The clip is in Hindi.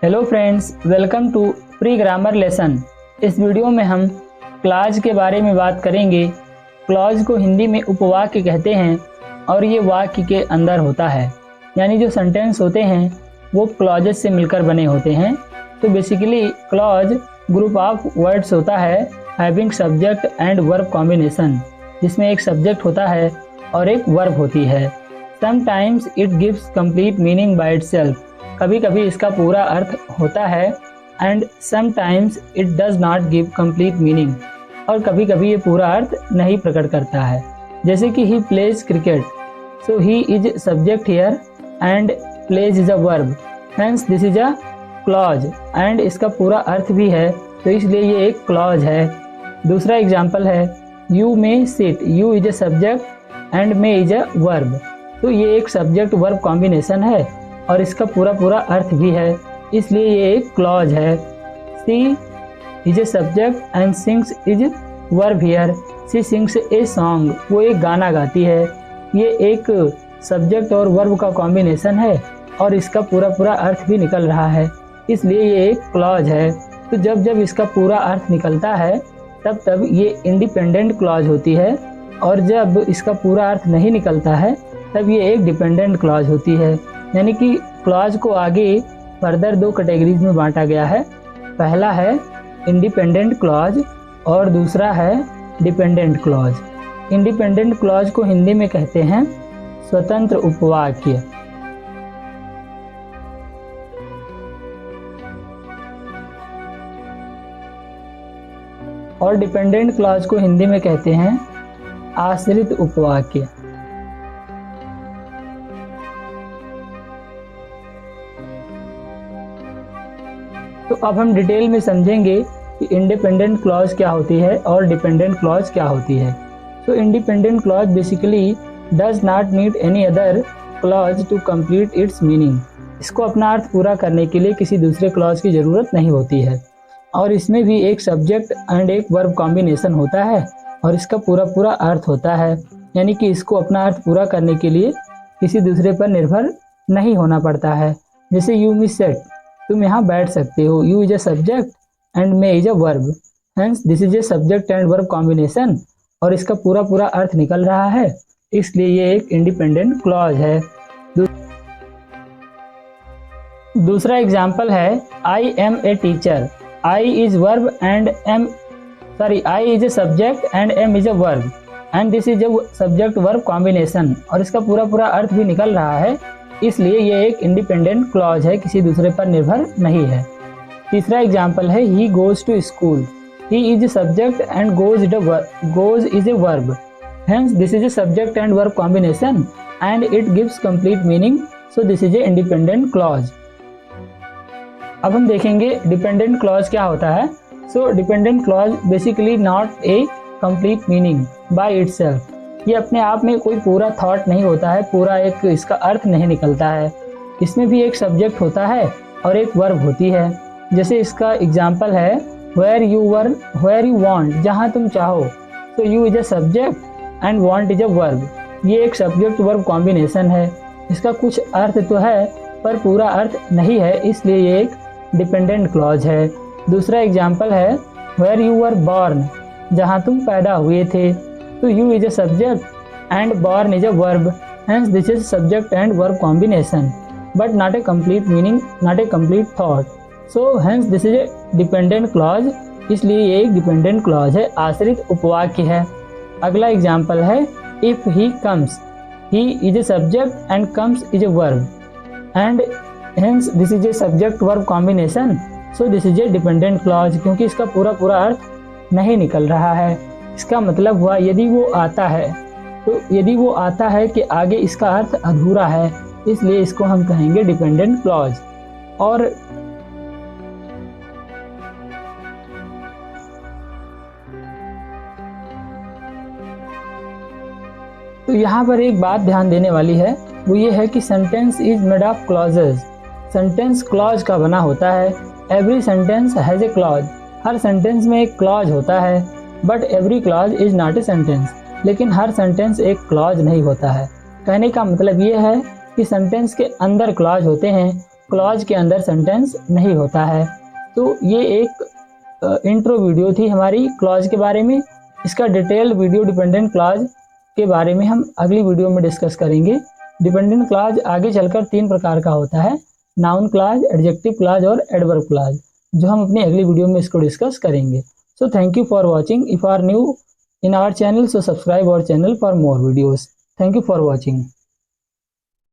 Hello friends, welcome to pre grammar lesson. इस वीडियो में हम क्लॉज के बारे में बात करेंगे। क्लॉज को हिंदी में उपवाक्य कहते हैं और ये वाक्य के अंदर होता है, यानी जो सेंटेंस होते हैं वो क्लॉजेस से मिलकर बने होते हैं। तो basically clause group of words होता है having subject and verb combination, जिसमें एक सब्जेक्ट होता है और एक वर्ब होती है। Sometimes it gives complete meaning by itself, कभी कभी इसका पूरा अर्थ होता है, and sometimes it does not give complete meaning, और कभी कभी ये पूरा अर्थ नहीं प्रकट करता है। जैसे कि he plays cricket, so he is subject here and plays is a verb, hence this is a clause, and इसका पूरा अर्थ भी है तो इसलिए ये एक क्लॉज है। दूसरा एग्जाम्पल है you may sit, you is a subject and may is a verb, तो ये एक सब्जेक्ट वर्ब कॉम्बिनेशन है और इसका पूरा अर्थ भी है, इसलिए ये एक क्लॉज है। She is a subject and sings is verb here, she sings a song, वो एक गाना गाती है। ये एक सब्जेक्ट और वर्ब का कॉम्बिनेशन है और इसका पूरा अर्थ भी निकल रहा है, इसलिए ये एक क्लॉज है। तो जब जब इसका पूरा अर्थ निकलता है तब ये इंडिपेंडेंट क्लॉज होती है, और जब इसका पूरा अर्थ नहीं निकलता है तब ये एक डिपेंडेंट क्लॉज होती है। यानी कि क्लॉज को आगे फर्दर दो कैटेगरीज में बांटा गया है। पहला है इंडिपेंडेंट क्लॉज और दूसरा है डिपेंडेंट क्लॉज। इंडिपेंडेंट क्लॉज को हिंदी में कहते हैं स्वतंत्र उपवाक्य। और डिपेंडेंट क्लॉज को हिंदी में कहते हैं आश्रित उपवाक्य। तो अब हम डिटेल में समझेंगे कि इंडिपेंडेंट क्लॉज क्या होती है और डिपेंडेंट क्लॉज क्या होती है। तो independent clause basically does not need any other clause to complete its meaning, इसको अपना अर्थ पूरा करने के लिए किसी दूसरे क्लॉज की ज़रूरत नहीं होती है, और इसमें भी एक सब्जेक्ट एंड एक वर्ब कॉम्बिनेशन होता है और इसका पूरा अर्थ होता है। यानी कि इसको अपना अर्थ पूरा करने के लिए किसी दूसरे पर निर्भर नहीं होना पड़ता है। जैसे यू मे सेट, तुम यहाँ बैठ सकते हो, you is a subject and may is a verb, hence this is a subject and verb combination, और इसका पूरा अर्थ निकल रहा है, इसलिए ये एक इंडिपेंडेंट क्लॉज है। दूसरा एग्जाम्पल है I am a teacher, I is verb and I is a subject and am is a verb, and this is a subject verb combination, और इसका पूरा अर्थ भी निकल रहा है, इसलिए ये एक इंडिपेंडेंट क्लॉज है, किसी दूसरे पर निर्भर नहीं है। तीसरा एग्जाम्पल है he goes to school, he is a subject and goes is a verb, hence this is a subject and verb combination and it gives complete meaning, so this is a independent clause. अब हम देखेंगे डिपेंडेंट क्लॉज क्या होता है। So dependent clause basically not a complete meaning by itself, ये अपने आप में कोई पूरा थॉट नहीं होता है, पूरा एक इसका अर्थ नहीं निकलता है। इसमें भी एक सब्जेक्ट होता है और एक वर्ब होती है। जैसे इसका एग्जाम्पल है वेयर यू वांट, जहाँ तुम चाहो, तो you is a subject and want is a verb, ये एक सब्जेक्ट वर्ब कॉम्बिनेशन है। इसका कुछ अर्थ तो है पर पूरा अर्थ नहीं है, इसलिए ये एक डिपेंडेंट क्लॉज है। दूसरा एग्जाम्पल है वेयर यू वर बॉर्न, जहाँ तुम पैदा हुए थे, तो you is a subject and born is a verb, hence this is subject and verb combination, but not a complete meaning, not a complete thought, so hence this is a dependent clause, इसलिए ये एक dependent clause है, आश्रित उपवाक्य है। अगला एग्जाम्पल है if he comes, he is a subject and comes is a verb, and hence this is a subject verb combination, so this is a dependent clause, क्योंकि इसका पूरा अर्थ नहीं निकल रहा है। इसका मतलब हुआ यदि वो आता है, तो यदि वो आता है कि आगे इसका अर्थ अधूरा है, इसलिए इसको हम कहेंगे डिपेंडेंट क्लॉज। और तो यहाँ पर एक बात ध्यान देने वाली है, वो ये है कि sentence is made of clauses, sentence clause का बना होता है। Every sentence has a clause, her sentence में एक क्लॉज होता है, but every clause is not a sentence, लेकिन हर सेंटेंस एक क्लॉज नहीं होता है। कहने का मतलब ये है कि सेंटेंस के अंदर क्लॉज होते हैं क्लॉज के अंदर सेंटेंस नहीं होता है। तो ये एक इंट्रो वीडियो थी हमारी क्लॉज के बारे में। इसका डिटेल वीडियो डिपेंडेंट क्लॉज के बारे में हम अगली वीडियो में डिस्कस करेंगे। डिपेंडेंट क्लॉज आगे चलकर 3 प्रकार का होता है, नाउन क्लॉज, एडजेक्टिव क्लॉज और एडवर्ब क्लॉज, जो हम अपनी अगली वीडियो में इसको डिस्कस करेंगे। So thank you for watching. If are new in our channel, so subscribe our channel for more videos. Thank you for watching.